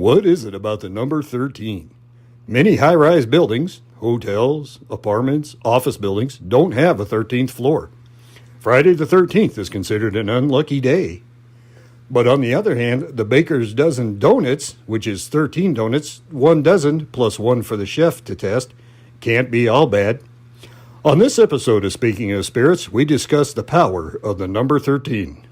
What is it about the number 13? Many high-rise buildings, hotels, apartments, office buildings don't have a 13th floor. Friday the 13th is considered an unlucky day. But on the other hand, the baker's dozen donuts, which is 13 donuts, 1 dozen plus 1 for the chef to test, can't be all bad. On this episode of Speaking of Spirits, we discuss the power of the number 13.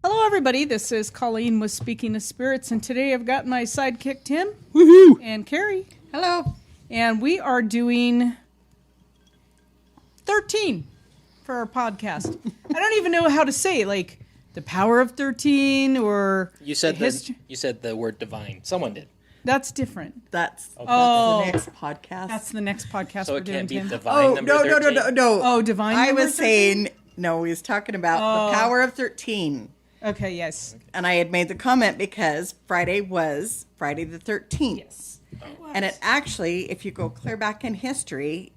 Hello, everybody. This is Colleen with Speaking of Spirits, and today I've got my sidekick Tim and Carrie. Hello. And we are doing 13 for our podcast. I don't even know how to say it, like the power of 13 or You said the history. you said the word divine. Someone did. That's different. That's Oh. the next podcast. That's the next podcast So we're it doing, can't be Tim. divine number 13? no. Oh, divine I number was 13? saying, no, he was talking about the power of 13. Okay, yes. And I had made the comment because Friday was Friday the 13th. Yes. And it actually, if you go clear back in history,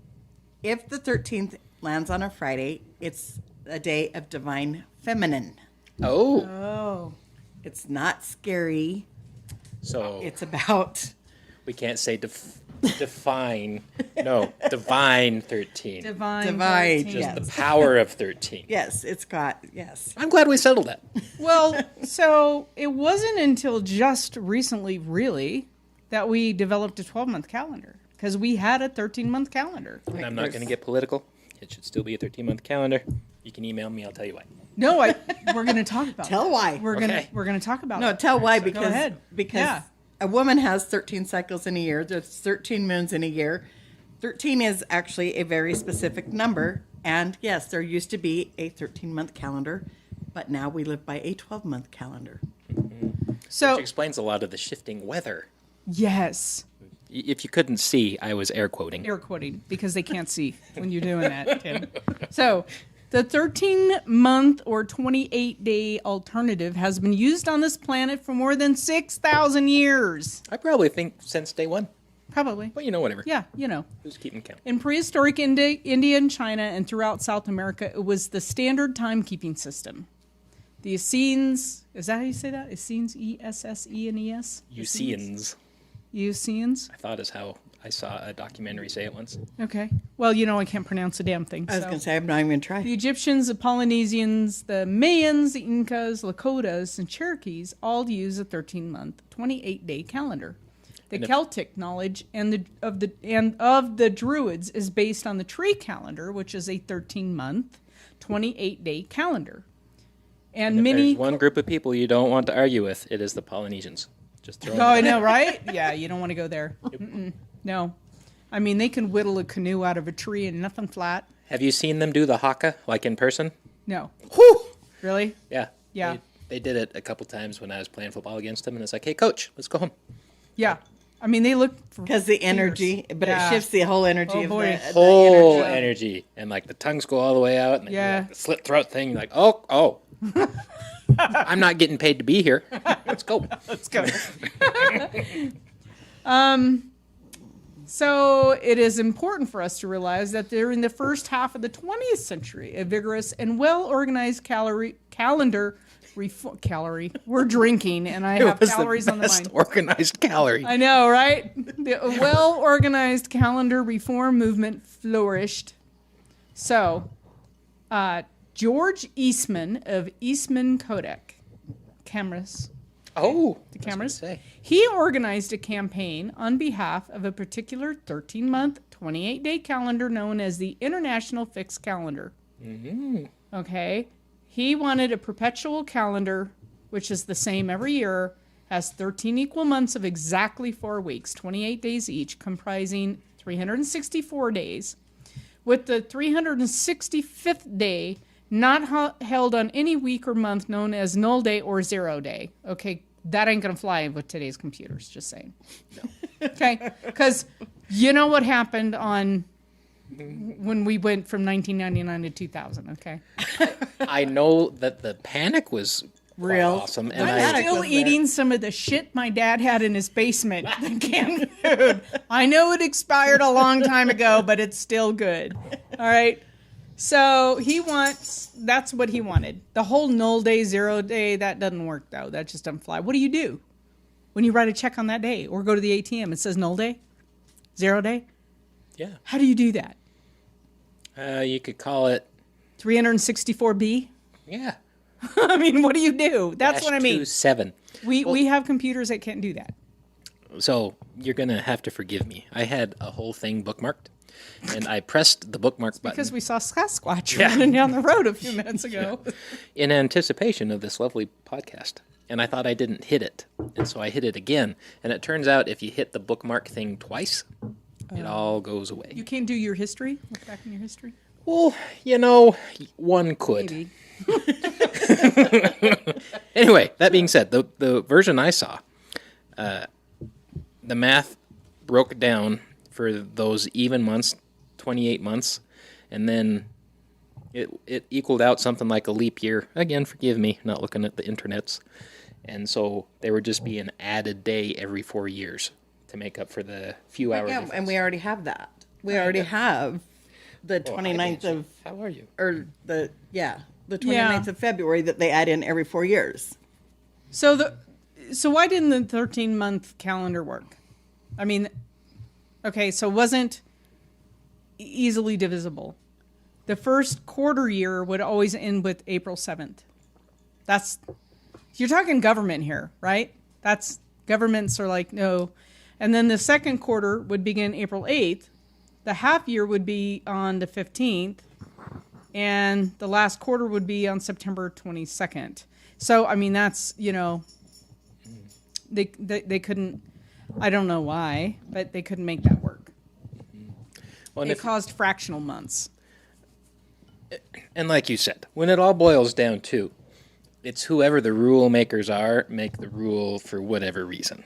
if the 13th lands on a Friday, it's a day of divine feminine. Oh. Oh. It's not scary. So It's about we can't say define. No, divine 13. Divine. Divine, 13. Just yes. the power of 13. yes, it's got yes. I'm glad we settled that. Well, so it wasn't until just recently, really, that we developed a 12-month calendar because we had a 13-month calendar. And I'm not going to get political. It should still be a 13-month calendar. You can email me. I'll tell you why. No, we're going to talk about. Tell that. why. We're Okay. gonna talk about. No, it. tell why Go because ahead. Yeah. a woman has 13 cycles in a year. There's 13 moons in a year. 13 is actually a very specific number. And yes, there used to be a 13-month calendar, but now we live by a 12-month calendar. So Which explains a lot of the shifting weather. yes, If you couldn't see, I was air quoting. air quoting because they can't see when you're doing that, Tim. So the 13-month or 28-day alternative has been used on this planet for more than 6,000 years. I probably think since day one. Probably. But whatever. Yeah, you know. Who's keeping count? In prehistoric India and China and throughout South America, it was the standard timekeeping system. The Essenes, is that how you say that? Essenes, E-S-S-E-N-E-S? Euseans, Essenes? I thought is how I saw a documentary say it once. Okay. Well, you know I can't pronounce a damn thing. I was so. going to say, I'm not even going to try. The Egyptians, the Polynesians, the Mayans, the Incas, Lakotas, and Cherokees all use a 13-month, 28-day calendar. The Celtic knowledge of the Druids is based on the tree calendar, which is a 13-month, 28-day calendar. And If many. there's one group of people you don't want to argue with, it is the Polynesians. Just throw it Oh, I out know, right? Yeah, you don't want to go there. Mm-mm. No. I mean, they can whittle a canoe out of a tree and nothing flat. Have you seen them do the haka, like in person? No. Whew! Really? Yeah. Yeah. They did it a couple times when I was playing football against them, and it's like, hey, coach, let's go home. Yeah. I mean, they look for Because the energy, but Yeah. it shifts the whole energy Oh, of boy. the Whole energy. energy. And, like, the tongues go all the way out, and they do, Yeah. like, the slit throat thing. You're like, oh. I'm not getting paid to be here. Let's go. Let's go. So it is important for us to realize that during the first half of the 20th century, a vigorous and well-organized calendar we're drinking, and I have It was calories the on the best mind. organized calorie. I know, right? The well-organized calendar reform movement flourished. So, George Eastman of Eastman Kodak cameras. Oh, The cameras. Say. He organized a campaign on behalf of a particular 13-month, 28-day calendar known as the International Fixed Calendar. Mm-hmm. Okay? He wanted a perpetual calendar, which is the same every year, has 13 equal months of exactly 4 weeks, 28 days each, comprising 364 days, with the 365th day not held on any week or month known as null day or 0 day. Okay, that ain't gonna fly with today's computers, just saying. No. Okay, because you know what happened on when we went from 1999 to 2000, okay? I know that the panic was quite Real. awesome, and I'm Panic still was there. eating some of the shit my dad had in his basement, the canned food. I know it expired a long time ago, but it's still good. All right. So that's what he wanted. The whole null day, 0 day, that doesn't work though. That just doesn't fly. What do you do when you write a check on that day or go to the ATM? It says null day, 0 day. yeah, How do you do that? you could call it 364B? yeah. I mean, what do you do? That's what I mean. 7. We have computers that can't do that. So you're gonna have to forgive me. I had a whole thing bookmarked, and I pressed the bookmark button Because we saw Sasquatch running down the road a few minutes ago. in anticipation of this lovely podcast. And I thought I didn't hit it, and so I hit it again. And it turns out if you hit the bookmark thing twice, it all goes away. You can't do your history? Look back in your history? Well, one could. Maybe. Anyway, that being said, the version I saw, the math broke down for those even months, 28 months, and then it equaled out something like a leap year. Again, forgive me, not looking at the internets. And so there would just be an added day every 4 years to make up for the few hour Yeah, difference. and we already have that. We already have the Oh, hi, 29th Nancy. of, How are you? or the 29th of February that they add in every 4 years. So why didn't the 13-month calendar work? I mean, okay, so it wasn't easily divisible. The first quarter year would always end with April 7th. You're talking government here, right? Governments are like, no. And then the second quarter would begin April 8th. The half year would be on the 15th. And the last quarter would be on September 22nd. So, I mean, that's, they couldn't, I don't know why, but they couldn't make that work. Well, and It caused fractional months. And like you said, when it all boils down to, it's whoever the rule makers are, make the rule for whatever reason.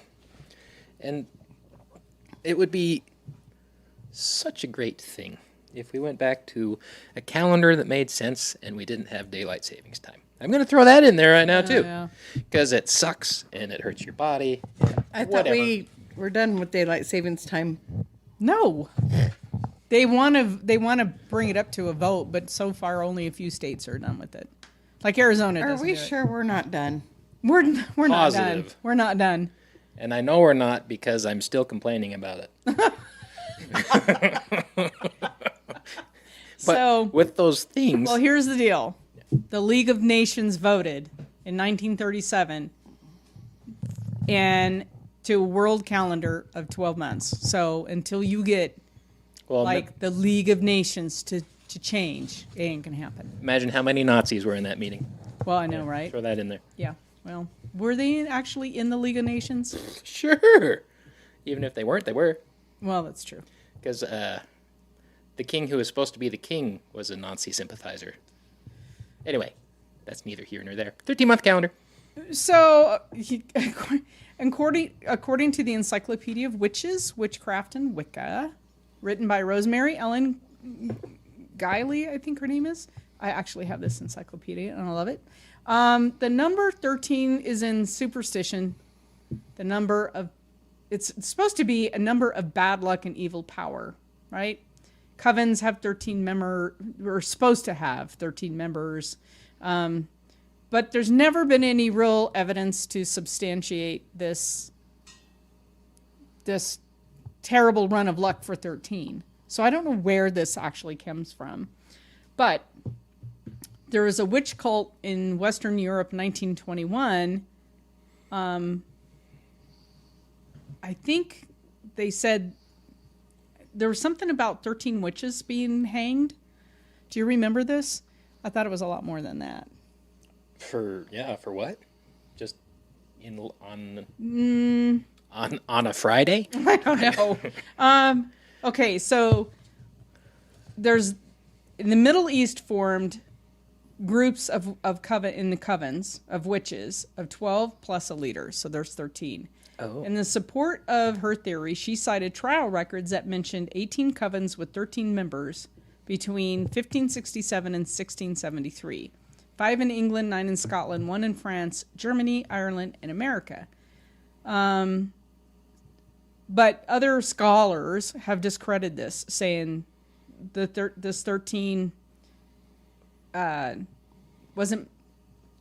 And it would be such a great thing if we went back to a calendar that made sense and we didn't have daylight savings time. I'm going to throw that in there right now, too. Yeah. Because it sucks and it hurts your body. I thought Whatever. we were done with daylight savings time. No. They want to bring it up to a vote, but so far only a few states are done with it. Like Arizona Are doesn't we do it. sure we're not done? We're not done. Positive. We're not done. And I know we're not because I'm still complaining about it. But So, with those things, well, here's the deal. The League of Nations voted in 1937 and to a world calendar of 12 months. So until you get well, the League of Nations to change, it ain't gonna happen. imagine how many Nazis were in that meeting. Well, I know, right? Throw that in there. Yeah. Well, were they actually in the League of Nations? Sure. Even if they weren't, they were. Well, that's true. Because the king who was supposed to be the king was a Nazi sympathizer. Anyway, that's neither here nor there. 13-month calendar. So, according to the Encyclopedia of Witches, Witchcraft, and Wicca, written by Rosemary Ellen Guiley, I think her name is. I actually have this encyclopedia, and I love it. The number 13 is in superstition. It's supposed to be a number of bad luck and evil power, right? Covens have 13 or supposed to have 13 members. But there's never been any real evidence to substantiate this terrible run of luck for 13. So I don't know where this actually comes from. But there was a witch cult in Western Europe, 1921, I think they said there was something about 13 witches being hanged. Do you remember this? I thought it was a lot more than that. For what? Just on a Friday? I don't know. Okay, so there's in the Middle East formed groups of coven in the covens of witches of 12 plus a leader, so there's 13. Oh. In the support of her theory, she cited trial records that mentioned 18 covens with 13 members between 1567 and 1673. 5 in England, 9 in Scotland, 1 in France, Germany, Ireland, and America. But other scholars have discredited this, saying this 13 wasn't.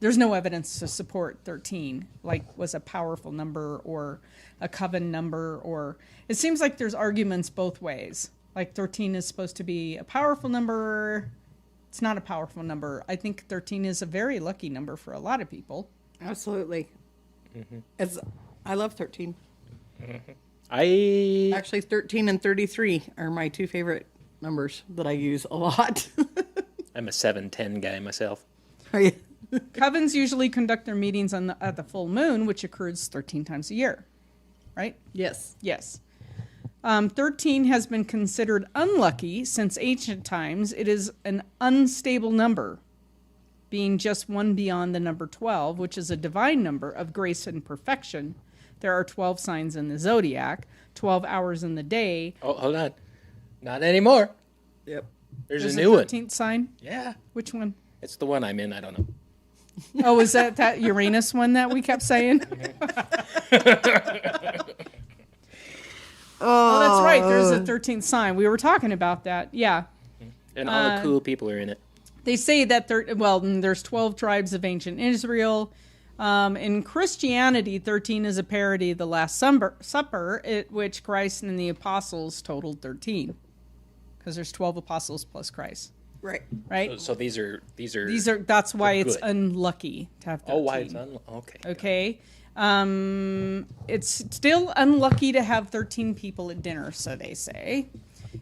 There's no evidence to support 13, like was a powerful number or a coven number, or it seems like there's arguments both ways. Like 13 is supposed to be a powerful number. It's not a powerful number. I think 13 is a very lucky number for a lot of people. Absolutely. I love 13. Actually, 13 and 33 are my two favorite numbers that I use a lot. I'm a 7-10 guy myself. Are you? Covens usually conduct their meetings at the full moon, which occurs 13 times a year, right? Yes. Yes. 13 has been considered unlucky since ancient times. It is an unstable number, being just one beyond the number 12, which is a divine number of grace and perfection. There are 12 signs in the zodiac, 12 hours in the day. Oh, hold on. Not anymore. Yep. There's There's a new one. 13th sign. Yeah. Which one? It's the one I'm in. I don't know. Oh, is that Uranus one that we kept saying? Oh, that's right. There's a 13th sign. We were talking about that. Yeah. And all the cool people are in it. They say that there's 12 tribes of ancient Israel. In Christianity, 13 is a parody of the Last Supper, at which Christ and the apostles totaled 13. Because there's 12 apostles plus Christ. Right. Right? So these are That's why it's good. unlucky to have 13. Oh, why it's okay. Okay. It's still unlucky to have 13 people at dinner, so they say.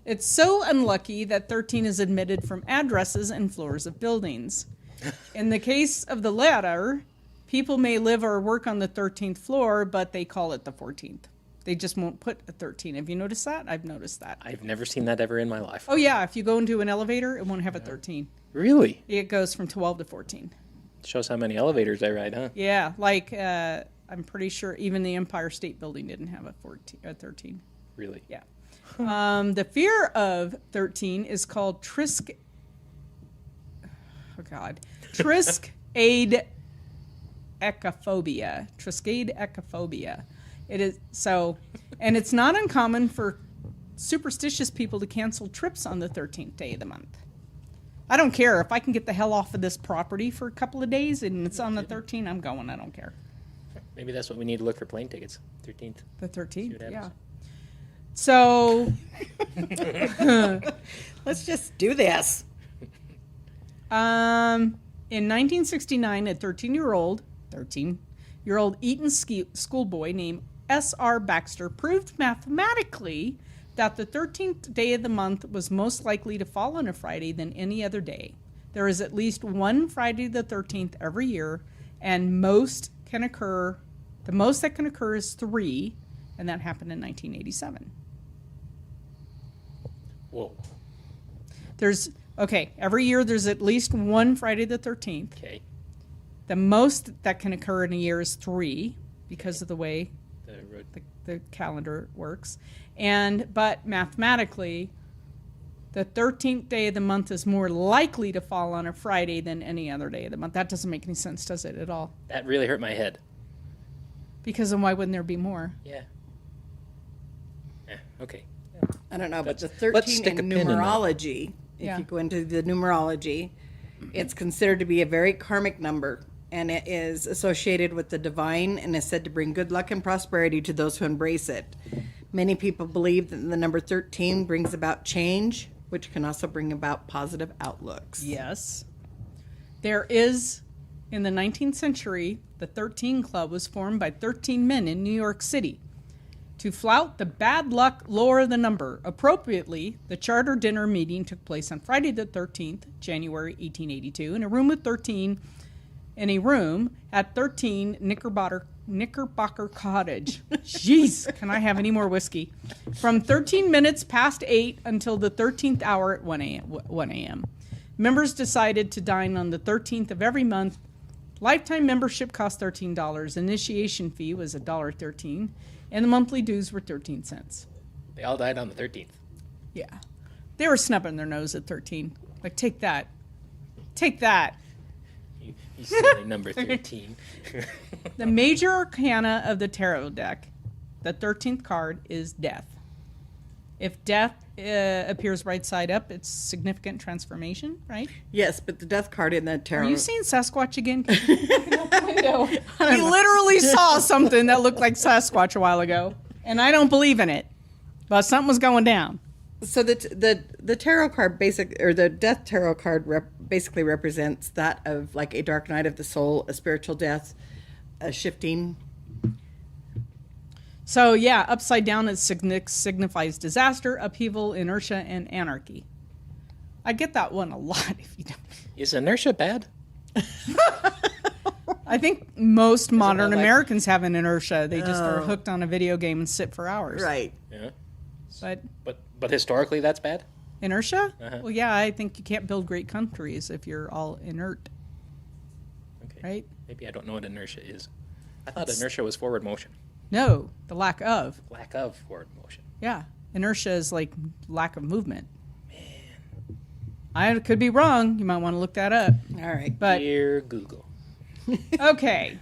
It's so unlucky that 13 is omitted from addresses and floors of buildings. In the case of the latter, people may live or work on the 13th floor, but they call it the 14th. They just won't put a 13. Have you noticed that? I've noticed that. I've never seen that ever in my life. Oh, yeah. If you go into an elevator, it won't have a 13. Really? It goes from 12 to 14. Shows how many elevators I ride, huh? Yeah, like I'm pretty sure even the Empire State Building didn't have a 13. Really? Yeah. The fear of 13 is called triskaidekaphobia. Triskaidekaphobia. It is so, and it's not uncommon for superstitious people to cancel trips on the 13th day of the month. I don't care if I can get the hell off of this property for a couple of days and it's on the 13th. I'm going. I don't care. Maybe that's what we need to look for plane tickets. 13th. The 13th. what happens. Yeah. So Let's just do this. in 1969, a 13-year-old Eton schoolboy named S.R. Baxter proved mathematically that the 13th day of the month was most likely to fall on a Friday than any other day. There is at least one Friday the 13th every year, and the most that can occur is 3, and that happened in 1987. Whoa. Every year there's at least one Friday the 13th. Okay. The most that can occur in a year is 3 because of the way the calendar works. But mathematically, the 13th day of the month is more likely to fall on a Friday than any other day of the month. That doesn't make any sense, does it, at all? That really hurt my head. Because then why wouldn't there be more? Yeah. Okay. I don't know, but the let's 13 stick in a pin in that. numerology, Yeah. if you go into the numerology, it's considered to be a very karmic number. And it is associated with the divine and is said to bring good luck and prosperity to those who embrace it. Many people believe that the number 13 brings about change, which can also bring about positive outlooks. Yes. There is In the 19th century, the 13 Club was formed by 13 men in New York City to flout the bad luck lore of the number. Appropriately, the charter dinner meeting took place on Friday the 13th, January 1882, in a room at 13 Knickerbocker Cottage. Jeez, can I have any more whiskey? From 13 minutes past 8 until the 13th hour at 1 a.m. Members decided to dine on the 13th of every month. Lifetime membership cost $13. Initiation fee was $1.13, and the monthly dues were 13 cents. They all died on the 13th. Yeah. They were snubbing their nose at 13. Like, take that. Take that. You silly number 13. The major arcana of the tarot deck, the 13th card, is death. If death appears right side up, it's significant transformation, right? Yes, but the death card in the tarot. Are you seeing Sasquatch again? We literally saw something that looked like Sasquatch a while ago, and I don't believe in it, but something was going down. So the tarot card the death tarot card basically represents that of like a dark night of the soul, a spiritual death, a shifting. So yeah, upside down it signifies disaster, upheaval, inertia, and anarchy. I get that one a lot. If you don't. Is inertia bad? I think most modern like- Americans have an inertia. They just are hooked on a video game and sit for hours. Right. Yeah. But But historically, that's bad? inertia? Uh-huh. Well, yeah, I think you can't build great countries if you're all inert, Okay. right? Maybe I don't know what inertia is. I thought inertia was forward motion. No, the lack of. Lack of forward motion. Yeah, inertia is like lack of movement. I could be wrong. You might want to look that up. All right. But Dear Google. okay.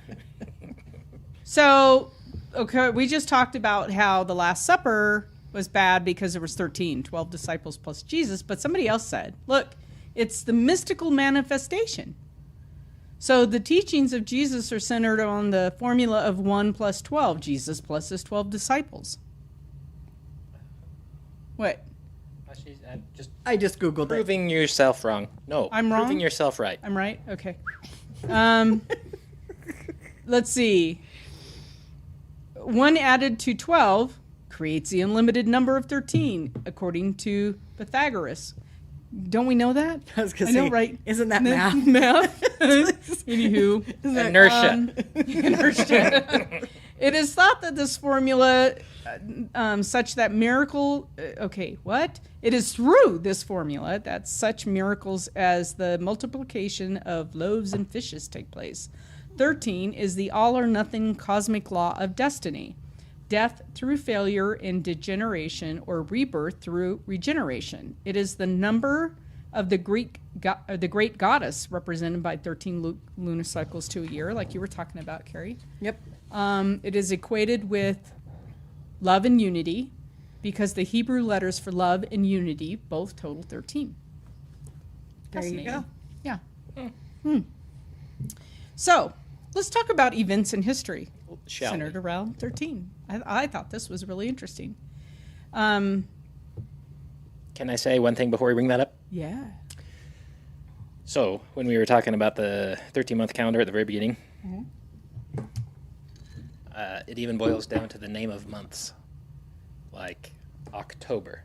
So, okay, we just talked about how the Last Supper was bad because there was 12 disciples plus Jesus, but somebody else said, look, it's the mystical manifestation. So the teachings of Jesus are centered on the formula of 1 plus 12, Jesus plus his 12 disciples. What? I just Googled it. Proving yourself wrong. No, I'm wrong? Proving yourself right. I'm right? Okay. Let's see. 1 added to 12 creates the unlimited number of 13, according to Pythagoras. Don't we know that? I was gonna I know, say, right? isn't that math? Math. Anywho. Inertia. Inertia. It is thought that this formula, such that miracle, It is through this formula that such miracles as the multiplication of loaves and fishes take place. 13 is the all or nothing cosmic law of destiny. Death through failure and degeneration, or rebirth through regeneration. It is the number of the great goddess, represented by 13 lunar cycles to a year, like you were talking about, Carrie. Yep. It is equated with love and unity, because the Hebrew letters for love and unity both total 13. There you go. Yeah. So, let's talk about events in history Shall centered we? around 13. I thought this was really interesting. Um, Can I say one thing before we bring that up? yeah. So, when we were talking about the 13-month calendar at the very beginning, it even boils down to the name of months. Like October.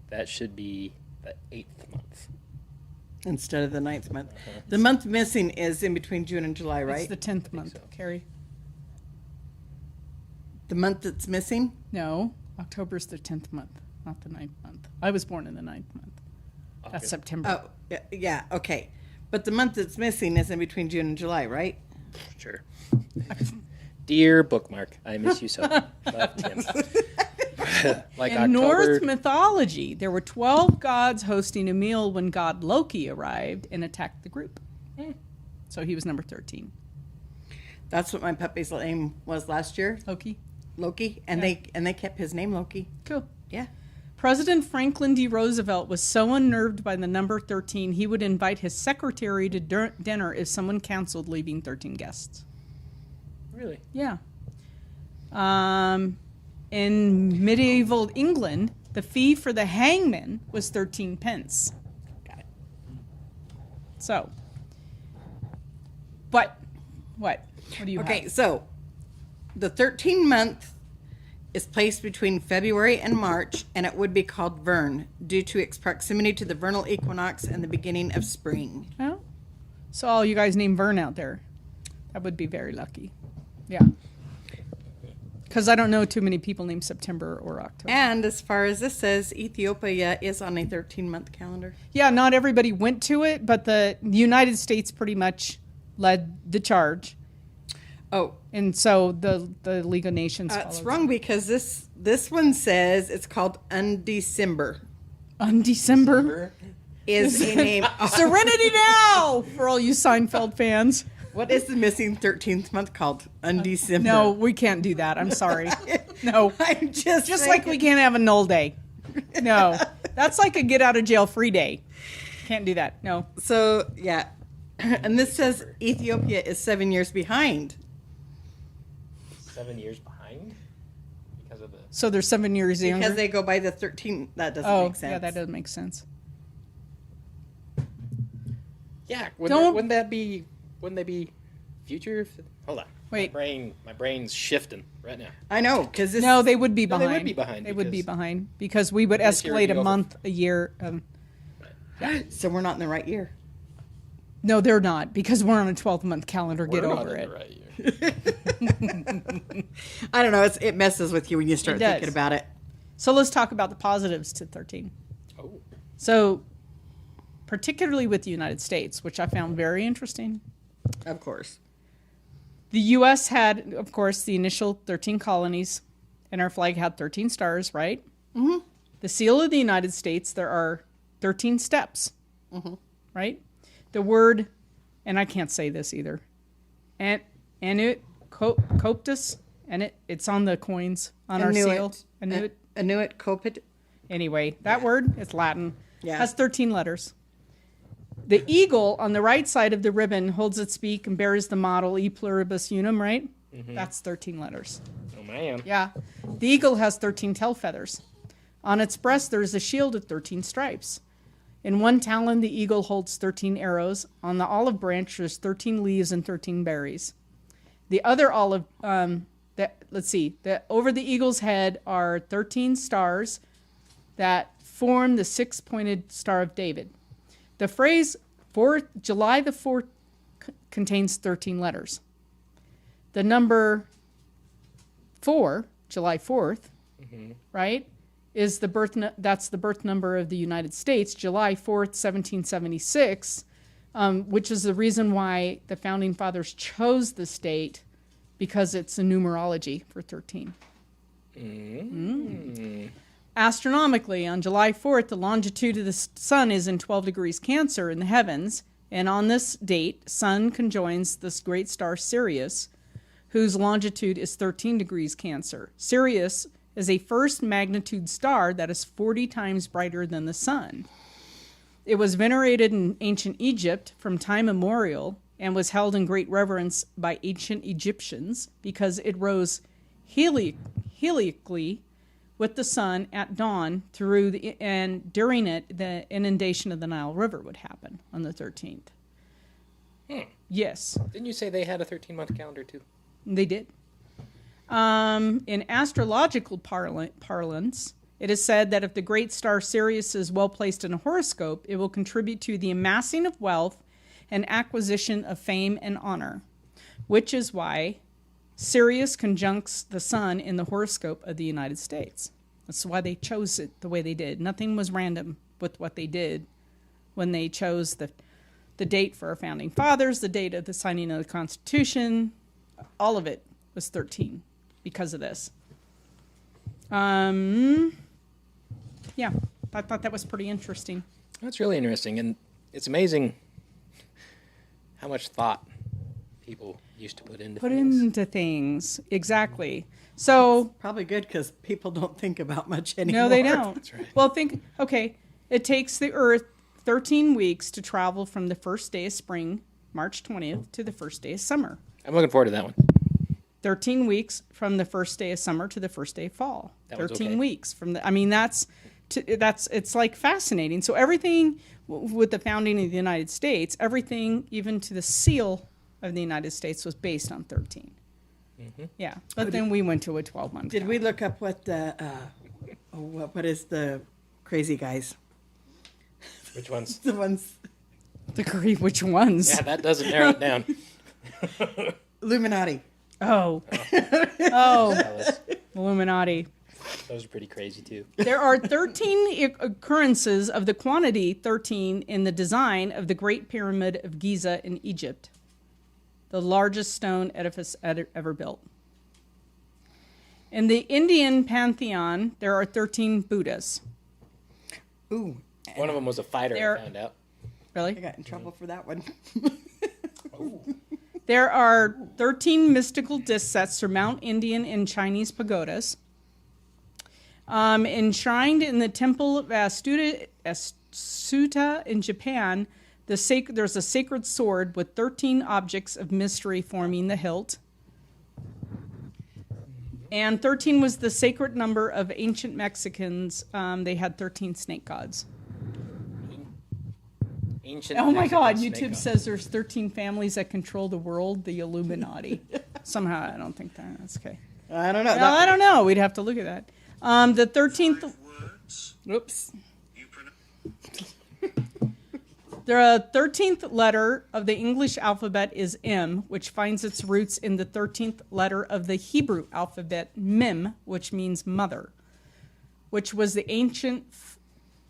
That should be the 8th month. Instead of the 9th month. The month missing is in between June and July, right? It's the 10th month, so. Carrie. The month that's missing? No, October's the 10th month, not the 9th month. I was born in the 9th month. That's Okay. September. Oh, yeah, okay. But the month that's missing is in between June and July, right? Sure. Dear bookmark, I miss you so. Love, Tim. Like In October. Norse mythology, there were 12 gods hosting a meal when god Loki arrived and attacked the group. So he was number 13. That's what my puppy's name was last year, Loki. and Yeah. they kept his name Loki. Cool. Yeah. President Franklin D. Roosevelt was so unnerved by the number 13, he would invite his secretary to dinner if someone canceled, leaving 13 guests. Really? Yeah. In medieval England, the fee for the hangman was 13 pence. Got it. So, What? What do you Okay, have? so the 13-month is placed between February and March, and it would be called Vern due to its proximity to the vernal equinox and the beginning of spring. Oh, so all you guys named Vern out there, that would be very lucky. Yeah, because I don't know too many people named September or October. And as far as this says, Ethiopia is on a 13-month calendar. Yeah, not everybody went to it, but the United States pretty much led the charge, Oh, and so the League of Nations. it's followed. wrong because this one says it's called Undecember. On December. Is a name. Serenity now for all you Seinfeld fans. What is the missing 13th month called? Undecember. No, we can't do that. I'm sorry. No, I'm just like we can't have a null day. No, that's like a get out of jail free day. Can't do that. No. So yeah, and this says Ethiopia is 7 years behind. 7 years behind because of the. So they're 7 years younger. Because they go by the 13. That doesn't Oh, make sense. yeah, that doesn't make sense. Yeah, Don't- wouldn't that be? Wouldn't they be future? Hold on. Wait. My brain's shifting right now. I know because this. No, they would be No, behind. they would be behind They would be because behind because we would this year would escalate be a over. month, a year. So we're not in the right year. No, they're not because we're on a 12-month calendar. Get We're not over in it. the right year. I don't know. It messes with you when you start It does. thinking about it. So let's talk about the positives to 13. Oh, So, particularly with the United States, which I found very interesting. Of course. The U.S. had, of course, the initial 13 colonies, and our flag had 13 stars, right? Mm-hmm. The seal of the United States, there are 13 steps, right? The word, and I can't say this either, Coptus, and it's on the coins on our seal. Inuit. Inuit Copit. Anyway, that word, it's Latin, Yeah. has 13 letters. The eagle on the right side of the ribbon holds its beak and bears the motto E pluribus unum, right? That's 13 letters. oh man. Yeah. The eagle has 13 tail feathers. On its breast, there is a shield of 13 stripes. In one talon, the eagle holds 13 arrows. On the olive branch, there's 13 leaves and 13 berries. The other olive, over the eagle's head are 13 stars that form the six-pointed Star of David. The phrase July the 4th contains 13 letters. The number 4, July 4th, right, is the that's the birth number of the United States, July 4th, 1776, which is the reason why the founding fathers chose this date, because it's a numerology for 13. Astronomically, on July 4th, the longitude of the sun is in 12 degrees Cancer in the heavens, and on this date, sun conjoins this great star Sirius, whose longitude is 13 degrees Cancer. Sirius is a first magnitude star that is 40 times brighter than the sun. It was venerated in ancient Egypt from time immemorial and was held in great reverence by ancient Egyptians because it rose helically with the sun at dawn and during it, the inundation of the Nile River would happen on the 13th. Yes, Didn't you say they had a 13-month calendar too? they did. In astrological parlance, it is said that if the great star Sirius is well placed in a horoscope, it will contribute to the amassing of wealth and acquisition of fame and honor, which is why Sirius conjuncts the sun in the horoscope of the United States. That's why they chose it the way they did. Nothing was random with what they did when they chose the date for our founding fathers, the date of the signing of the Constitution. All of it was 13 because of this. Yeah, I thought that was pretty interesting. That's really interesting, and it's amazing how much thought people used to put into things. Exactly. So Probably good because people don't think about much anymore. no, they don't. That's right. Well, it takes the Earth 13 weeks to travel from the first day of spring, March 20th, to the first day of summer. I'm looking forward to that one. 13 weeks from the first day of summer to the first day of fall. That one's 13 okay. weeks from the. I mean, it's like fascinating. So everything with the founding of the United States, everything even to the seal of the United States was based on 13. Yeah, but then we went to a 12-month. Did we look up what the what is the crazy guys? Which ones? The ones Agree which ones? Yeah, that doesn't narrow it down. Illuminati. Oh, Alice. Illuminati. Those are pretty crazy too. There are 13 occurrences of the quantity 13 in the design of the Great Pyramid of Giza in Egypt, the largest stone edifice ever built. In the Indian pantheon, there are 13 Buddhas. Ooh, One of them was a fighter, There- I found out. I Really? got in trouble for that one. There are 13 mystical discs that surmount Indian and Chinese pagodas. Enshrined in the temple of Astuta in Japan, there's a sacred sword with 13 objects of mystery forming the hilt. And 13 was the sacred number of ancient Mexicans. They had 13 snake gods. Ancient Oh my Mexican God, snake YouTube god. says there's 13 families that control the world, the Illuminati. Somehow, I don't think that's okay. I don't know. No, I don't know. We'd have to look at that. The 13th. Words Oops. you pronounce. The 13th letter of the English alphabet is M, which finds its roots in the 13th letter of the Hebrew alphabet, Mem, which means mother, which was the ancient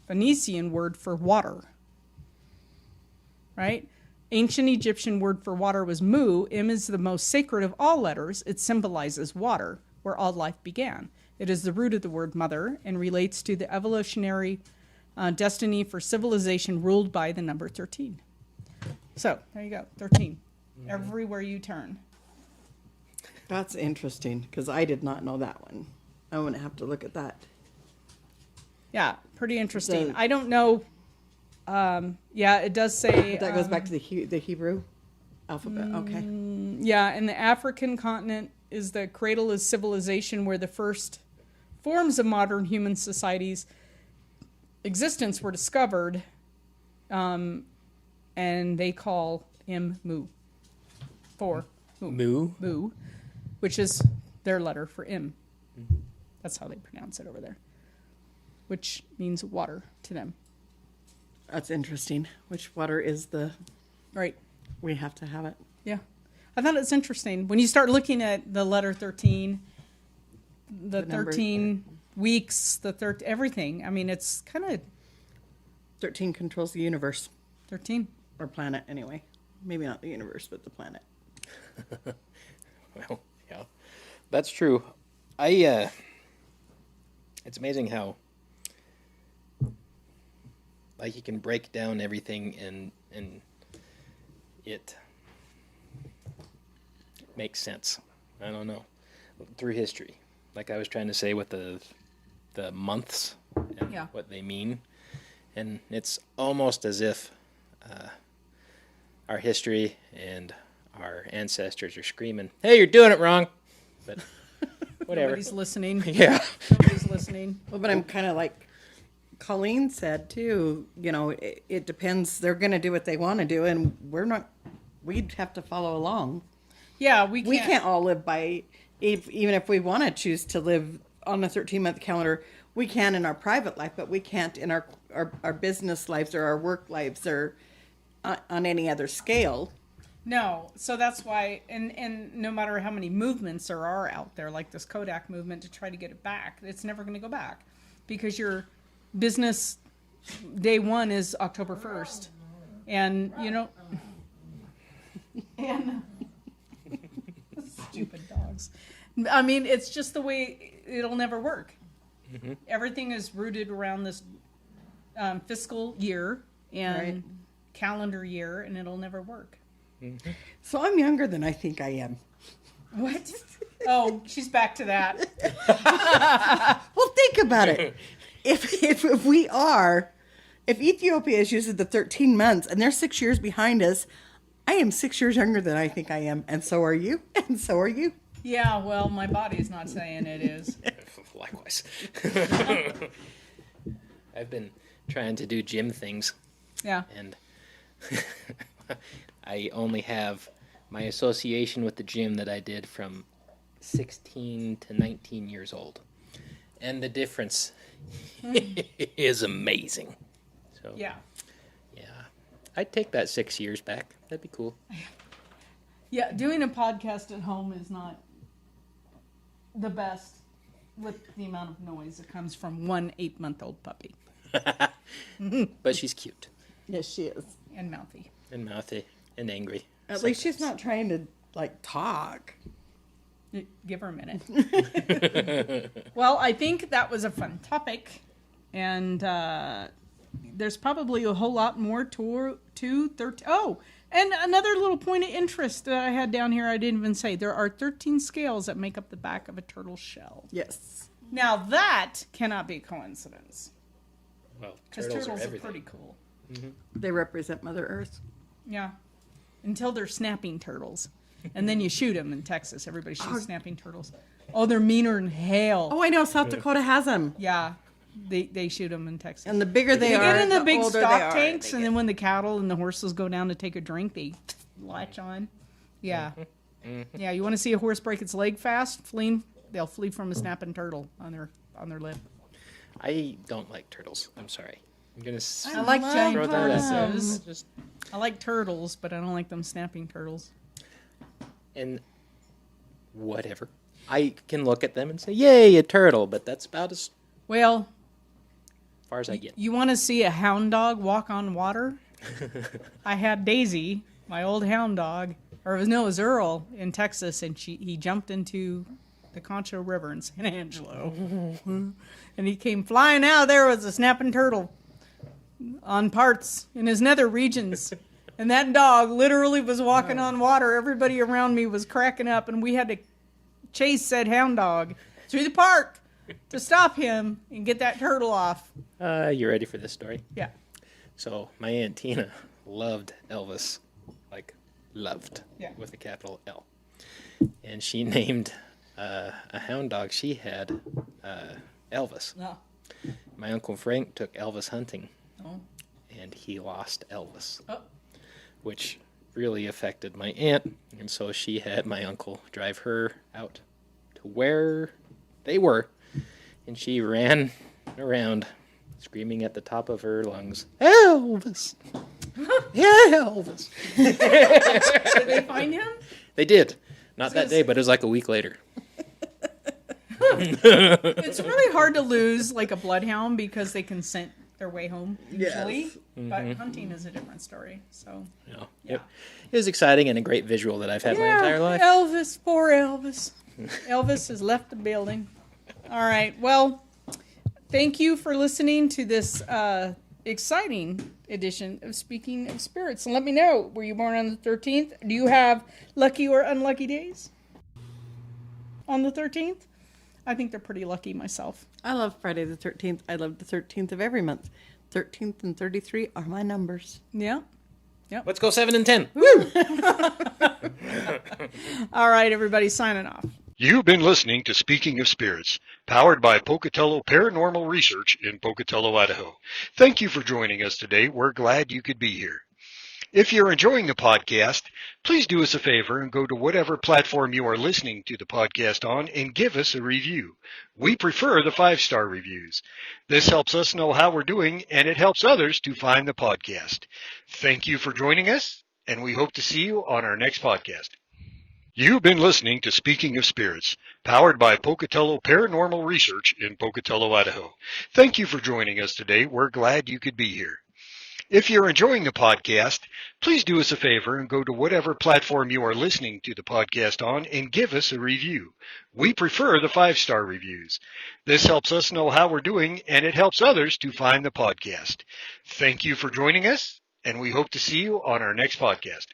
Phoenician word for water. Right? Ancient Egyptian word for water was Mu. M is the most sacred of all letters. It symbolizes water, where all life began. It is the root of the word mother and relates to the evolutionary destiny for civilization ruled by the number 13. So, there you go, 13. Everywhere you turn. That's interesting because I did not know that one. I'm gonna have to look at that. Yeah, pretty interesting. So- I don't know. Yeah, it does say. That goes back to the Hebrew alphabet. Okay. Yeah, and the African continent is the cradle of civilization where the first forms of modern human society's existence were discovered, and they call him Mu. For Moo. Mu, which is their letter for M. That's how they pronounce it over there, which means water to them. That's interesting. Which water is the? Right. We have to have it. Yeah. I thought it's interesting. When you start looking at the letter 13, the The number, 13 weeks, everything. I mean, it's kind of 13 controls the universe 13. or planet anyway. Maybe not the universe, but the planet. Well, yeah, that's true. It's amazing how, like, you can break down everything and it makes sense. I don't know, through history. Like I was trying to say with the months and Yeah. what they mean, and it's almost as if our history and our ancestors are screaming, "Hey, you're doing it wrong," but whatever. Nobody's listening. Yeah. Nobody's listening. Well, but I'm kind of like Colleen said too. You know, it depends. They're going to do what they want to do, and we're not. We'd have to follow along. Yeah, we We can't all live by. Even if we want to choose to live on a 13-month calendar, we can in our private life, but we can't in our business lives or our work lives or on any other scale. No, so that's why, and no matter how many movements there are out there, like this Kodak movement to try to get it back, it's never going to go back because your business day one is October 1st. And, you know, and stupid dogs. I mean, it's just the way it'll never work. Everything is rooted around this fiscal year and Right. calendar year, and it'll never work. So I'm younger than I think I am. What? Oh, she's back to that. Well, think about it. If we are, if Ethiopia is using the 13 months and they're 6 years behind us, I am 6 years younger than I think I am, and so are you, and so are you. Yeah, well, my body's not saying it is. Likewise. I've been trying to do gym things, Yeah. and I only have my association with the gym that I did from 16 to 19 years old. And the difference is amazing. So, Yeah. I'd take that 6 years back. That'd be cool. Yeah, doing a podcast at home is not the best with the amount of noise that comes from one 8-month-old puppy. But she's cute Yes, she is. And mouthy. and mouthy and angry. At least she's not trying to like talk. Give her a minute. Well, I think that was a fun topic. And there's probably a whole lot more to 13. Oh, and another little point of interest that I had down here I didn't even say. There are 13 scales that make up the back of a turtle shell. Yes. Now that cannot be coincidence. Well, Because turtles turtles are are everything. pretty cool. They represent Mother Earth. Yeah. Until they're snapping turtles. And then you shoot them in Texas. Everybody shoots snapping turtles. Oh, they're meaner than hell. Oh, I know. South Dakota has them. Yeah. They shoot them in Texas. And the bigger they They are, get in the big older they stock are. tanks, They and get- then when the cattle and the horses go down to take a drink, they latch on. Yeah. Yeah, you want to see a horse break its leg fast? They'll flee from a snapping turtle on their lip. I don't like turtles. I'm sorry. I'm gonna I like giant throw that out there. tortoises. Just I like turtles, but I don't like them snapping turtles. and whatever. I can look at them and say, "Yay, a turtle!" But that's about as Well, far as I get. you want to see a hound dog walk on water? I had Daisy, my old hound dog, it was Earl in Texas, and he jumped into the Concho River in San Angelo, and he came flying out. There was a snapping turtle on parts in his nether regions, and that dog literally was walking on water. Everybody around me was cracking up, and we had to chase said hound dog through the park to stop him and get that turtle off. You ready for this story? Yeah. So my Aunt Tina loved Elvis, like loved, Yeah. with a capital L, and she named a hound dog she had Elvis. No. My Uncle Frank took Elvis hunting, Oh. and he lost Elvis, Oh. which really affected my aunt, and so she had my uncle drive her out to where they were, and she ran around screaming at the top of her lungs, "Elvis! Elvis!" Did they find him? They did. Not that day, but it was like a week later. It's really hard to lose like a bloodhound because they can scent their way home usually. Yes. But hunting is a different story. So You know, Yeah. it was exciting and a great visual that I've had my entire life. Elvis, poor Elvis. Elvis has left the building. All right. Well, thank you for listening to this exciting edition of Speaking of Spirits. And let me know, were you born on the 13th? Do you have lucky or unlucky days on the 13th? I think they're pretty lucky myself. I love Friday the 13th. I love the 13th of every month. 13th and 33 are my numbers. Yeah. Let's go 7 and 10. All right, everybody, signing off. You've been listening to Speaking of Spirits, powered by Pocatello Paranormal Research in Pocatello, Idaho. Thank you for joining us today. We're glad you could be here. If you're enjoying the podcast, please do us a favor and go to whatever platform you are listening to the podcast on and give us a review. We prefer the 5-star reviews. This helps us know how we're doing, and it helps others to find the podcast. Thank you for joining us, and we hope to see you on our next podcast. You've been listening to Speaking of Spirits, powered by Pocatello Paranormal Research in Pocatello, Idaho. Thank you for joining us today. We're glad you could be here. If you're enjoying the podcast, please do us a favor and go to whatever platform you are listening to the podcast on and give us a review. We prefer the 5-star reviews. This helps us know how we're doing, and it helps others to find the podcast. Thank you for joining us, and we hope to see you on our next podcast.